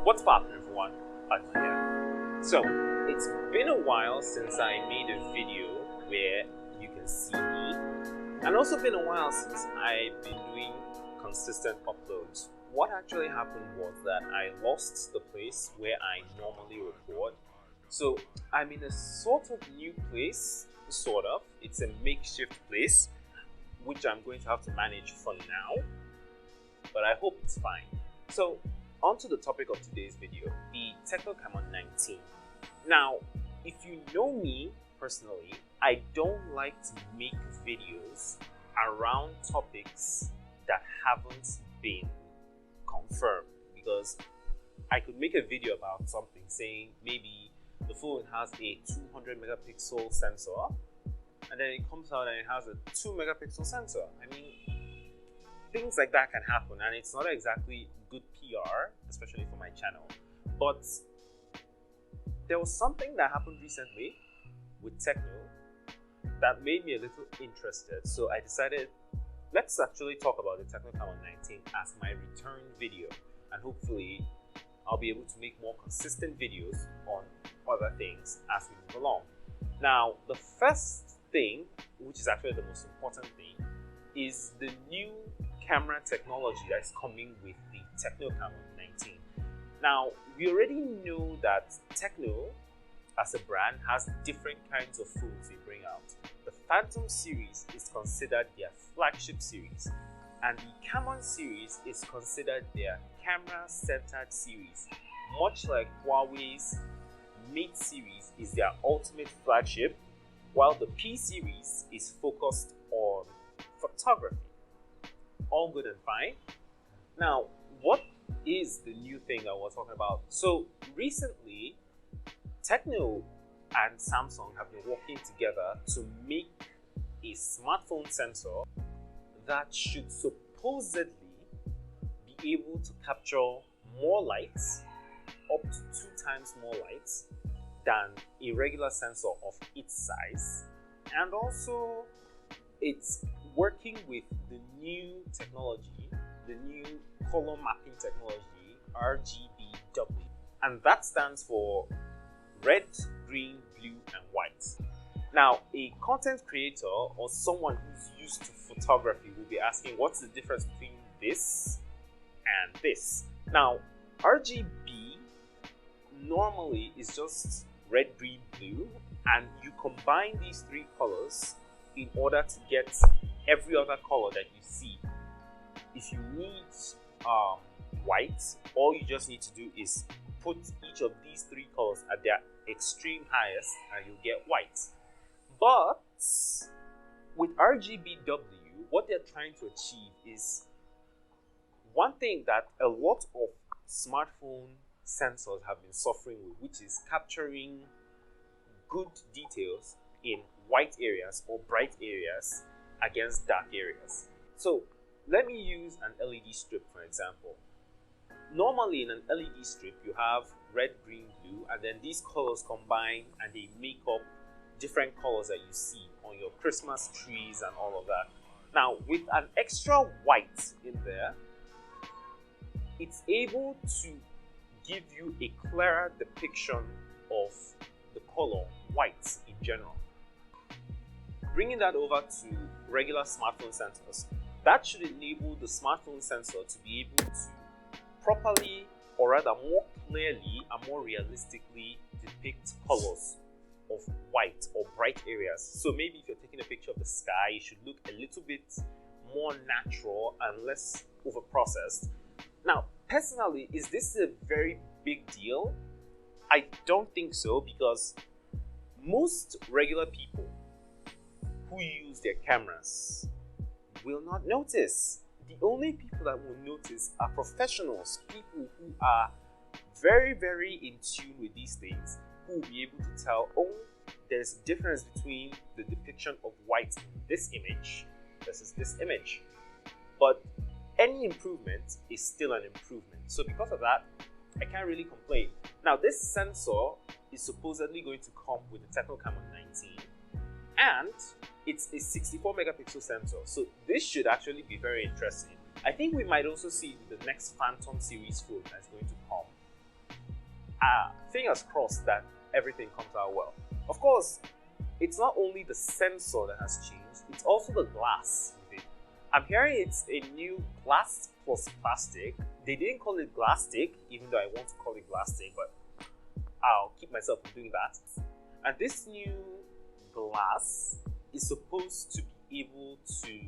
What's poppin', everyone? I'm here. So, it's been a while since I made a video where you can see me, and also been a while since I've been doing consistent uploads. What actually happened was that I lost the place where I normally record. So, I'm in a sort of new place, sort of. It's a makeshift place, which I'm going to have to manage for now, but I hope it's fine. So, on to the topic of today's video, the Tecno Canon 19. Now, if you know me personally, I don't like to make videos around topics that haven't been confirmed, because I could make a video about something saying maybe the phone has a 200 megapixel sensor, and then it comes out and it has a 2 megapixel sensor. I mean, things like that can happen, and it's not exactly good PR, especially for my channel. But there was something that happened recently with Tecno that made me a little interested. So I decided, let's actually talk about the Tecno Canon 19 as my return video, and hopefully I'll be able to make more consistent videos on other things as we move along. Now, the first thing, which is actually the most important thing, is the new camera technology that's coming with the Tecno Canon 19. Now, we already know that Tecno as a brand has different kinds of phones they bring out. The Phantom series is considered their flagship series, and the Camon series is considered their camera-centered series, much like Huawei's Mate series is their ultimate flagship, while the P series is focused on photography. All good and fine. Now, what is the new thing that we're talking about? So recently, Tecno and Samsung have been working together to make a smartphone sensor that should supposedly be able to capture more lights, up to 2 times more lights than a regular sensor of its size. And also, it's working with the new technology, the new color mapping technology, RGBW. And that stands for red, green, blue, and white. Now, a content creator or someone who's used to photography will be asking, what's the difference between this and this? Now, RGB normally is just red, green, blue, and you combine these 3 colors in order to get every other color that you see. If you need white, all you just need to do is put each of these 3 colors at their extreme highest and you'll get white. But with RGBW, what they're trying to achieve is one thing that a lot of smartphone sensors have been suffering with, which is capturing good details in white areas or bright areas against dark areas. So let me use an LED strip for example. Normally in an LED strip you have red, green, blue, and then these colors combine and they make up different colors that you see on your Christmas trees and all of that. Now with an extra white in there, it's able to give you a clearer depiction of the color white in general. Bringing that over to regular smartphone sensors, that should enable the smartphone sensor to be able to properly, or rather more clearly and more realistically depict colors of white or bright areas. So maybe if you're taking a picture of the sky, it should look a little bit more natural and less over-processed. Now, personally, is this a very big deal? I don't think so, because most regular people who use their cameras will not notice. The only people that will notice are professionals, people who are very, very in tune with these things, who will be able to tell, oh, there's a difference between the depiction of white in this image versus this image. But any improvement is still an improvement. So because of that, I can't really complain. Now, this sensor is supposedly going to come with the Tecno Canon 19, and it's a 64 megapixel sensor. So this should actually be very interesting. I think we might also see the next Phantom series phone that's going to come. Fingers crossed that everything comes out well. Of course, it's not only the sensor that has changed, it's also the glass with it. I'm hearing it's a new glass plus plastic. They didn't call it Glastic, even though I want to call it Glastic, but I'll keep myself from doing that. And this new glass is supposed to be able to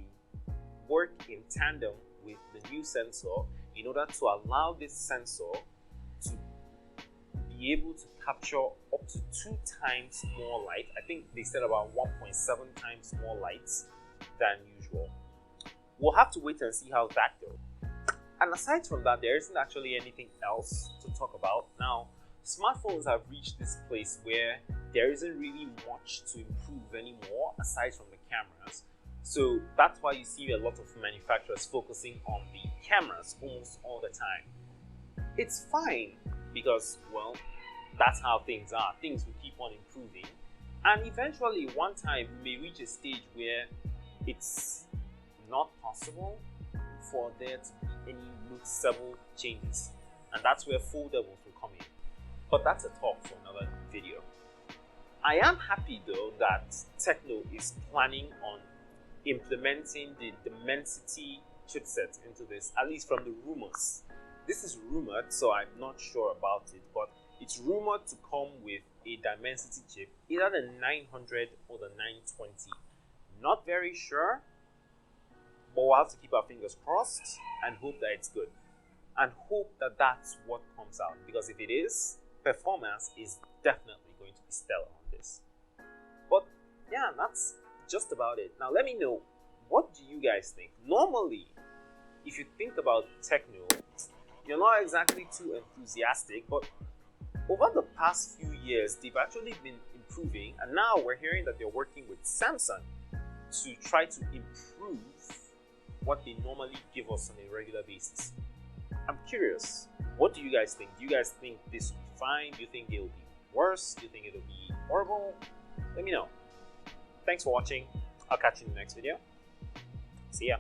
work in tandem with the new sensor in order to allow this sensor to be able to capture up to 2 times more light. I think they said about 1.7 times more lights than usual. We'll have to wait and see how that goes. And aside from that, there isn't actually anything else to talk about. Now, smartphones have reached this place where there isn't really much to improve anymore aside from the cameras. So that's why you see a lot of manufacturers focusing on the cameras almost all the time. It's fine because, well, that's how things are. Things will keep on improving. And eventually, one time, we may reach a stage where it's not possible for there to be any noticeable changes. And that's where foldables will come in. But that's a talk for another video. I am happy though that Tecno is planning on implementing the Dimensity chipset into this, at least from the rumors. This is rumored, so I'm not sure about it, but it's rumored to come with a Dimensity chip, either the 900 or the 920. Not very sure, but we'll have to keep our fingers crossed and hope that it's good. And hope that that's what comes out, because if it is, performance is definitely going to be stellar on this. But yeah, that's just about it. Now let me know, what do you guys think? Normally, if you think about Tecno, you're not exactly too enthusiastic, but over the past few years, they've actually been improving, and now we're hearing that they're working with Samsung to try to improve what they normally give us on a regular basis. I'm curious, what do you guys think? Do you guys think this will be fine? Do you think it'll be worse? Do you think it'll be horrible? Let me know. Thanks for watching. I'll catch you in the next video. See ya.